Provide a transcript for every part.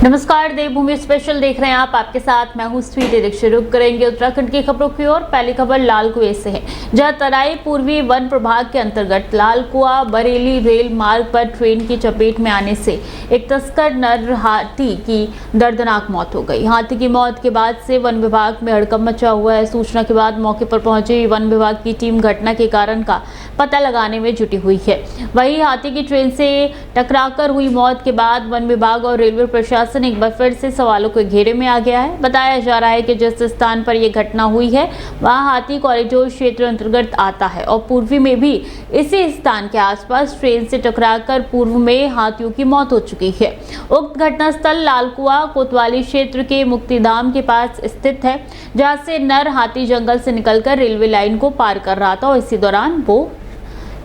नमस्कार, देवभूमि स्पेशल देख रहे हैं आप। आपके साथ मैं हूं स्वीटी। शुरू करेंगे उत्तराखंड की खबरों की ओर। पहली खबर लाल कुएं से है, जहां तराई पूर्वी वन प्रभाग के अंतर्गत लाल कुआं बरेली रेल मार्ग पर ट्रेन की चपेट में आने से एक तस्कर नर हाथी की दर्दनाक मौत हो गई। हाथी की मौत के बाद से वन विभाग में हड़कंप मचा हुआ है। सूचना के बाद मौके पर पहुंची वन विभाग की टीम घटना के कारण का पता लगाने में जुटी हुई है। वहीं हाथी की ट्रेन से टकराकर हुई मौत के बाद वन विभाग और रेलवे प्रशासन एक बार फिर से सवालों के घेरे में आ गया है। बताया जा रहा है कि जिस स्थान पर यह घटना हुई है वहां हाथी कॉरिडोर क्षेत्र अंतर्गत आता है और पूर्वी में भी इसी स्थान के आसपास ट्रेन से टकराकर पूर्व में हाथियों की मौत हो चुकी है। उक्त घटनास्थल लालकुआं कोतवाली क्षेत्र के मुक्तिधाम के पास स्थित है, जहां से नर हाथी जंगल से निकलकर रेलवे लाइन को पार कर रहा था और इसी दौरान वो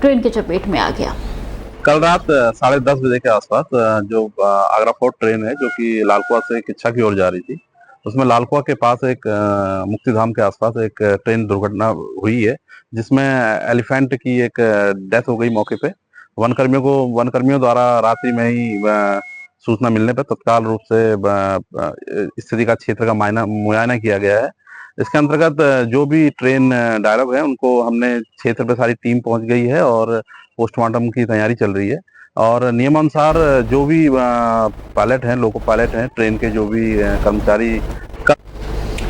ट्रेन की चपेट में आ गया। कल रात 10:30 बजे के आसपास जो आगरा फोर्ट ट्रेन है जो कि लालकुआं से किच्छा की ओर जा रही थी, उसमें लालकुआं के पास एक मुक्तिधाम के आसपास एक ट्रेन दुर्घटना हुई है, जिसमें एलिफेंट की एक डेथ हो गई मौके पे। वनकर्मियों द्वारा रात्रि में ही सूचना मिलने पर तत्काल रूप से स्थिति का क्षेत्र का मुआयना किया गया है। इसके अंतर्गत जो भी ट्रेन ड्राइवर है उनको हमने क्षेत्र पे सारी टीम पहुंच गई है और पोस्टमार्टम की तैयारी चल रही है। और नियमानुसार जो भी पायलट हैं, लोको पायलट हैं, ट्रेन के जो भी कर्मचारी।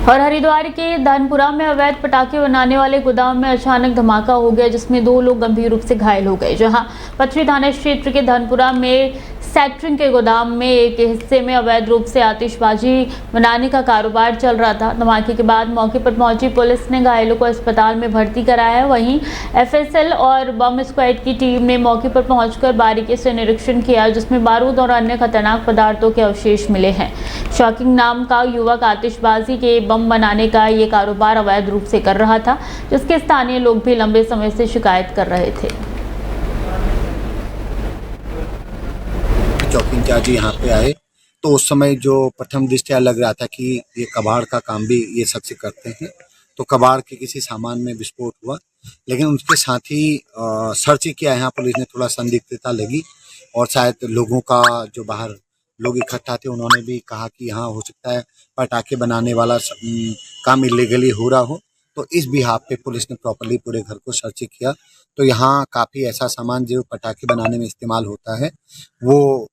और हरिद्वार के धनपुरा में अवैध पटाखे बनाने वाले गोदाम में अचानक धमाका हो गया, जिसमें 2 लोग गंभीर रूप से घायल हो गए। जहां पथरी थाना क्षेत्र के धनपुरा में सेक्टरिंग के गोदाम में एक हिस्से में अवैध रूप से आतिशबाजी बनाने का कारोबार चल रहा था। धमाके के बाद मौके पर पहुंची पुलिस ने घायलों को अस्पताल में भर्ती कराया है। वहीं एफएसएल और बम स्क्वाड की टीम ने मौके पर पहुंचकर बारीकी से निरीक्षण किया, जिसमें बारूद और अन्य खतरनाक पदार्थों के अवशेष मिले हैं। शॉकिंग नाम का युवक आतिशबाजी के बम बनाने का ये कारोबार अवैध रूप से कर रहा था, जिसके स्थानीय लोग भी लंबे समय से शिकायत कर रहे थे। चौकी इंचार्ज यहाँ पे आए तो उस समय जो प्रथम दृष्टया लग रहा था कि ये कबाड़ का काम भी ये शख्स करते हैं, तो कबाड़ के किसी सामान में विस्फोट हुआ। लेकिन उसके साथ ही सर्च किया, यहाँ पुलिस ने थोड़ा संदिग्धता लगी और शायद लोगों का जो बाहर लोग इकट्ठा थे उन्होंने भी कहा कि यहाँ हो सकता है पटाखे बनाने वाला काम इलीगली हो रहा हो। तो इस बिहाफ पे पुलिस ने प्रॉपर्ली पूरे घर को सर्च किया, तो यहाँ काफ़ी ऐसा सामान जो पटाखे बनाने में इस्तेमाल होता है वो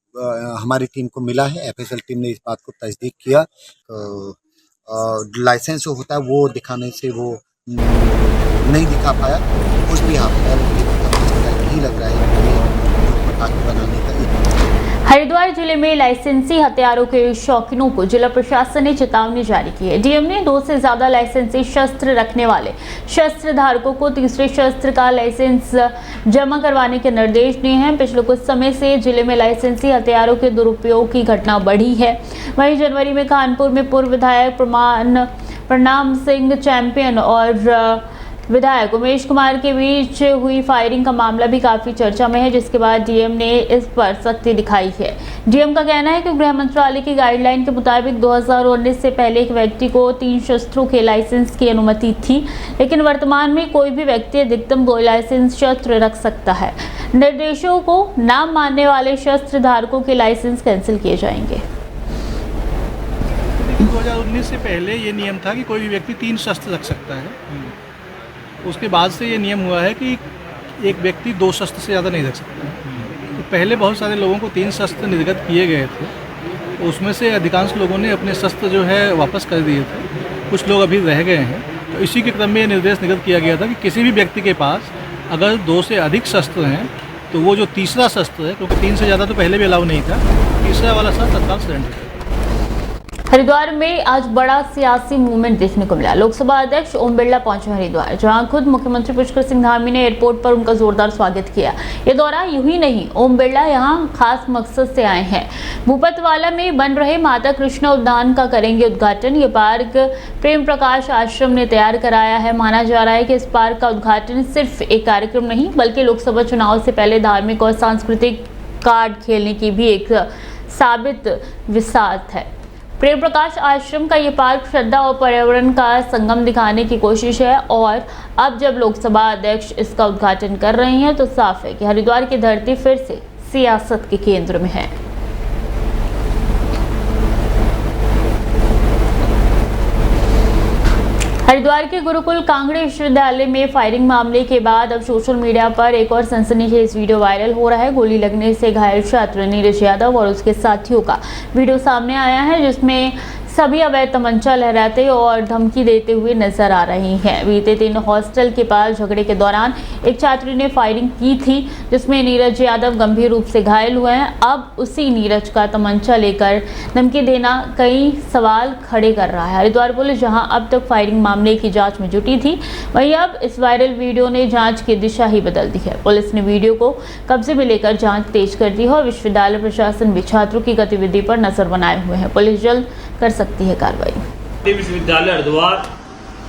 हमारी टीम को मिला है। एफएसएल टीम ने इस बात को तस्दीक किया। लाइसेंस जो होता है वो दिखाने से वो नहीं दिखा पाया, उस बिहाफ पर यही लग रहा है कि पटाखे बनाने का। हरिद्वार जिले में लाइसेंसी हथियारों के शौकीनों को जिला प्रशासन ने चेतावनी जारी की है। डीएम ने 2 से ज्यादा लाइसेंसी शस्त्र रखने वाले शस्त्र धारकों को तीसरे शस्त्र का लाइसेंस जमा करवाने के निर्देश दिए हैं। पिछले कुछ समय से जिले में लाइसेंसी हथियारों के दुरुपयोग की घटना बढ़ी है। वहीं जनवरी में कानपुर में पूर्व विधायक प्रणाम सिंह चैंपियन और विधायक उमेश कुमार के बीच हुई फायरिंग का मामला भी काफी चर्चा में है, जिसके बाद डीएम ने इस पर सख्ती दिखाई है। डीएम का कहना है कि गृह मंत्रालय की गाइडलाइन के मुताबिक 2019 से पहले एक व्यक्ति को 3 शस्त्रों के लाइसेंस की अनुमति थी, लेकिन वर्तमान में कोई भी व्यक्ति अधिकतम 2 लाइसेंस शस्त्र रख सकता है। निर्देशों को ना मानने वाले शस्त्र धारकों के लाइसेंस कैंसिल किए जाएंगे। 2019 से पहले ये नियम था कि कोई भी व्यक्ति 3 शस्त्र रख सकता है। उसके बाद से ये नियम हुआ है कि एक व्यक्ति 2 शस्त्र से ज़्यादा नहीं रख सकता। तो पहले बहुत सारे लोगों को 3 शस्त्र निर्गत किए गए थे, तो उसमें से अधिकांश लोगों ने अपने शस्त्र जो है वापस कर दिए थे, कुछ लोग अभी रह गए हैं। तो इसी के क्रम में ये निर्देश निर्गत किया गया था कि किसी भी व्यक्ति के पास अगर 2 से अधिक शस्त्र हैं तो वो जो तीसरा शस्त्र है, क्योंकि 3 से ज़्यादा तो पहले भी अलाउ नहीं था, तीसरा वाला शस्त्र तत्काल सरेंडर करें। हरिद्वार में आज बड़ा सियासी मूवमेंट देखने को मिला। लोकसभा अध्यक्ष ओम बिरला पहुंचे हरिद्वार, जहां खुद मुख्यमंत्री पुष्कर सिंह धामी ने एयरपोर्ट पर उनका जोरदार स्वागत किया। ये दौरा यूं ही नहीं, ओम बिरला यहां खास मकसद से आए हैं। भूपतवाला में बन रहे माता कृष्णा उद्यान का करेंगे उद्घाटन। ये पार्क प्रेम प्रकाश आश्रम ने तैयार कराया है। माना जा रहा है कि इस पार्क का उद्घाटन सिर्फ एक कार्यक्रम नहीं, बल्कि लोकसभा चुनाव से पहले धार्मिक और सांस्कृतिक कार्ड खेलने की भी एक साबित विसात है। प्रेम प्रकाश आश्रम का ये पार्क श्रद्धा और पर्यावरण का संगम दिखाने की कोशिश है और अब जब लोकसभा अध्यक्ष इसका उद्घाटन कर रहे हैं तो साफ है कि हरिद्वार की धरती फिर से सियासत के केंद्र में है। हरिद्वार के गुरुकुल कांगड़ी विश्वविद्यालय में फायरिंग मामले के बाद अब सोशल मीडिया पर एक और सनसनीखेज वीडियो वायरल हो रहा है। गोली लगने से घायल छात्र नीरज यादव और उसके साथियों का वीडियो सामने आया है, जिसमें सभी अवैध तमंचा लहराते और धमकी देते हुए नजर आ रही हैं। बीते दिन हॉस्टल के पास झगड़े के दौरान एक छात्र ने फायरिंग की थी, जिसमें नीरज यादव गंभीर रूप से घायल हुए हैं। अब उसी नीरज का तमंचा लेकर धमकी देना कई सवाल खड़े कर रहा है। हरिद्वार पुलिस जहां अब तक फायरिंग मामले की जांच में जुटी थी, वहीं अब इस वायरल वीडियो ने जांच की दिशा ही बदल दी है। पुलिस ने वीडियो को कब्जे में लेकर जांच तेज कर दी है और विश्वविद्यालय प्रशासन भी छात्रों की गतिविधि पर नजर बनाए हुए हैं। पुलिस जल्द कर सकती है कार्रवाई। विश्वविद्यालय हरिद्वार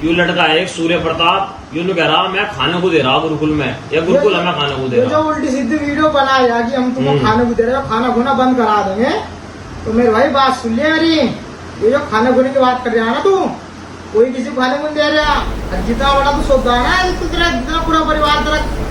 यू लड़का है एक सूर्य प्रताप, यूं कह रहा मैं खाने को दे रहा गुरुकुल में, या गुरुकुल हमें खाने को दे रहा। जो उल्टी सीधी वीडियो बनाया कि हम तुमको खाने को दे रहे हो, खाना खुना बंद करा देंगे, तो मेरे भाई बात सुन लिया मेरी। ये जो खाने खुने की बात कर रहा है ना तू, कोई किसी को खाने को दे रहा, जितना बड़ा तू सौदा है ना, जितना पूरा परिवार तेरा।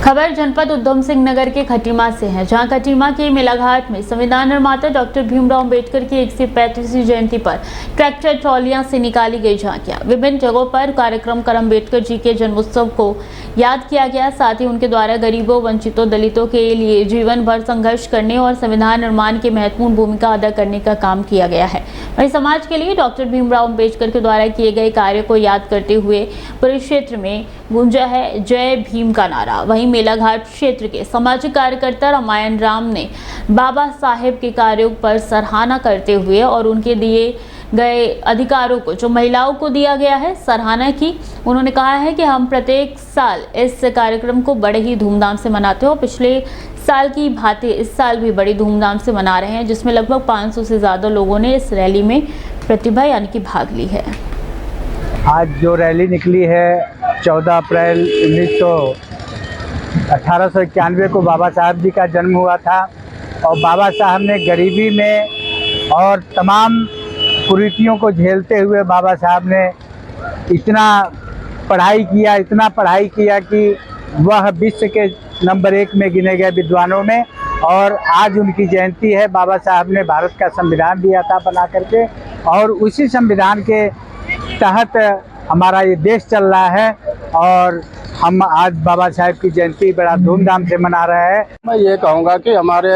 खबर जनपद उधम सिंह नगर के खटीमा से है, जहां खटीमा के मेलाघाट में संविधान निर्माता डॉक्टर भीमराव अंबेडकर की 135वीं जयंती पर ट्रैक्टर ट्रॉलियां से निकाली गई झांकियां। विभिन्न जगहों पर कार्यक्रम कर अंबेडकर जी के जन्मोत्सव को याद किया गया। साथ ही उनके द्वारा गरीबों, वंचितों, दलितों के लिए जीवन भर संघर्ष करने और संविधान निर्माण की महत्वपूर्ण भूमिका अदा करने का काम किया गया है। वहीं समाज के लिए डॉक्टर भीमराव अंबेडकर के द्वारा किए गए कार्य को याद करते हुए पूरे क्षेत्र में गूंजा है जय भीम का नारा। वहीं मेलाघाट क्षेत्र के सामाजिक कार्यकर्ता रामायण राम ने बाबा साहेब के कार्यों पर सराहना करते हुए और उनके दिए गए अधिकारों को जो महिलाओं को दिया गया है सराहना की। उन्होंने कहा है कि हम प्रत्येक साल इस कार्यक्रम को बड़े ही धूमधाम से मनाते हो। पिछले साल की भांति इस साल भी बड़ी धूमधाम से मना रहे हैं, जिसमें लगभग 500 से ज़्यादा लोगों ने इस रैली में प्रतिभा यानी कि भाग ली है। आज जो रैली निकली है 14 अप्रैल 1891 को बाबा साहब जी का जन्म हुआ था और बाबा साहब ने गरीबी में और तमाम कुरीतियों को झेलते हुए बाबा साहब ने इतना पढ़ाई किया कि वह विश्व के नंबर 1 में गिने गए विद्वानों में। और आज उनकी जयंती है। बाबा साहब ने भारत का संविधान दिया था बना करके, और उसी संविधान के तहत हमारा ये देश चल रहा है और हम आज बाबा साहब की जयंती बड़ा धूमधाम से मना रहे हैं। मैं ये कहूँगा कि हमारे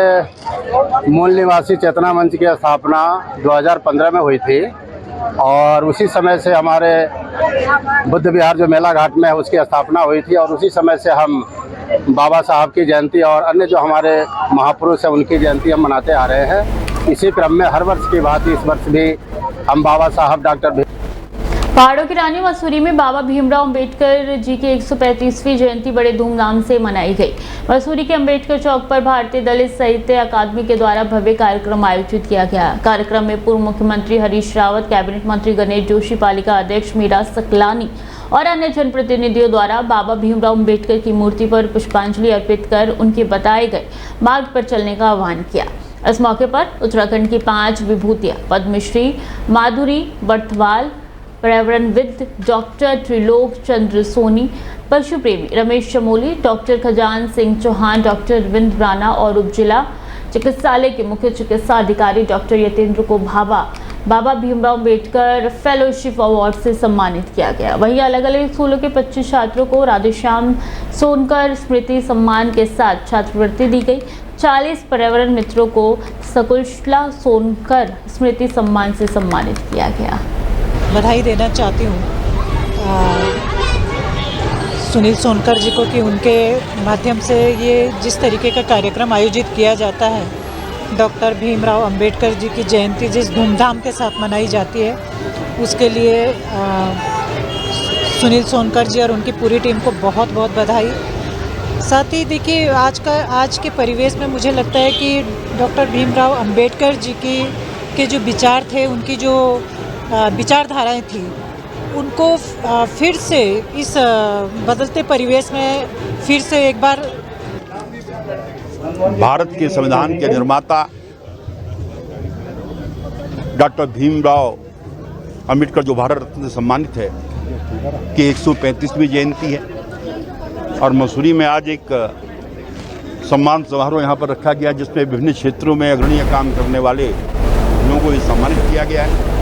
मूल निवासी चेतना मंच की स्थापना 2015 में हुई थी और उसी समय से हमारे बुद्ध विहार जो मेला घाट में है उसकी स्थापना हुई थी और उसी समय से हम बाबा साहब की जयंती और अन्य जो हमारे महापुरुष हैं उनकी जयंती हम मनाते आ रहे हैं। इसी क्रम में हर वर्ष की भांति इस वर्ष भी हम बाबा साहब डॉक्टर पहाड़ों की रानी मसूरी में बाबा भीमराव अंबेडकर जी की 135वीं जयंती बड़े धूमधाम से मनाई गई। मसूरी के अंबेडकर चौक पर भारतीय दलित साहित्य अकादमी के द्वारा भव्य कार्यक्रम आयोजित किया गया। कार्यक्रम में पूर्व मुख्यमंत्री हरीश रावत, कैबिनेट मंत्री गणेश जोशी, पालिका अध्यक्ष मीरा सकलानी और अन्य जनप्रतिनिधियों द्वारा बाबा भीमराव अंबेडकर की मूर्ति पर पुष्पांजलि अर्पित कर उनके बताए गए मार्ग पर चलने का आह्वान किया। इस मौके पर उत्तराखंड की 5 विभूतियां पद्मश्री माधुरी बर्थवाल, पर्यावरणविद डॉक्टर त्रिलोक चंद्र सोनी, पशु प्रेमी रमेश चमोली, डॉक्टर खजान सिंह चौहान, डॉक्टर अरविंद राणा और उप जिला चिकित्सालय के मुख्य चिकित्सा अधिकारी डॉक्टर यतेंद्र को बाबा भीमराव अंबेडकर फेलोशिप अवार्ड से सम्मानित किया गया। वहीं अलग अलग स्कूलों के 25 छात्रों को राधेश्याम सोनकर स्मृति सम्मान के साथ छात्रवृत्ति दी गई। 40 पर्यावरण मित्रों को सकुशला सोनकर स्मृति सम्मान से सम्मानित किया गया। बधाई देना चाहती हूँ सुनील सोनकर जी को कि उनके माध्यम से ये जिस तरीके का कार्यक्रम आयोजित किया जाता है, डॉक्टर भीमराव अंबेडकर जी की जयंती जिस धूमधाम के साथ मनाई जाती है, उसके लिए सुनील सोनकर जी और उनकी पूरी टीम को बहुत बहुत बधाई। साथ ही देखिए आज के परिवेश में मुझे लगता है कि डॉक्टर भीमराव अंबेडकर जी के जो विचार थे, उनकी जो विचारधाराएं थी, उनको फिर से इस बदलते परिवेश में फिर से एक बार भारत के संविधान के निर्माता डॉक्टर भीमराव अंबेडकर जो भारत रत्न से सम्मानित है कि 135वीं जयंती है और मसूरी में आज एक सम्मान समारोह यहाँ पर रखा गया जिसमें विभिन्न क्षेत्रों में अग्रणीय काम करने वाले लोगों को सम्मानित किया गया है।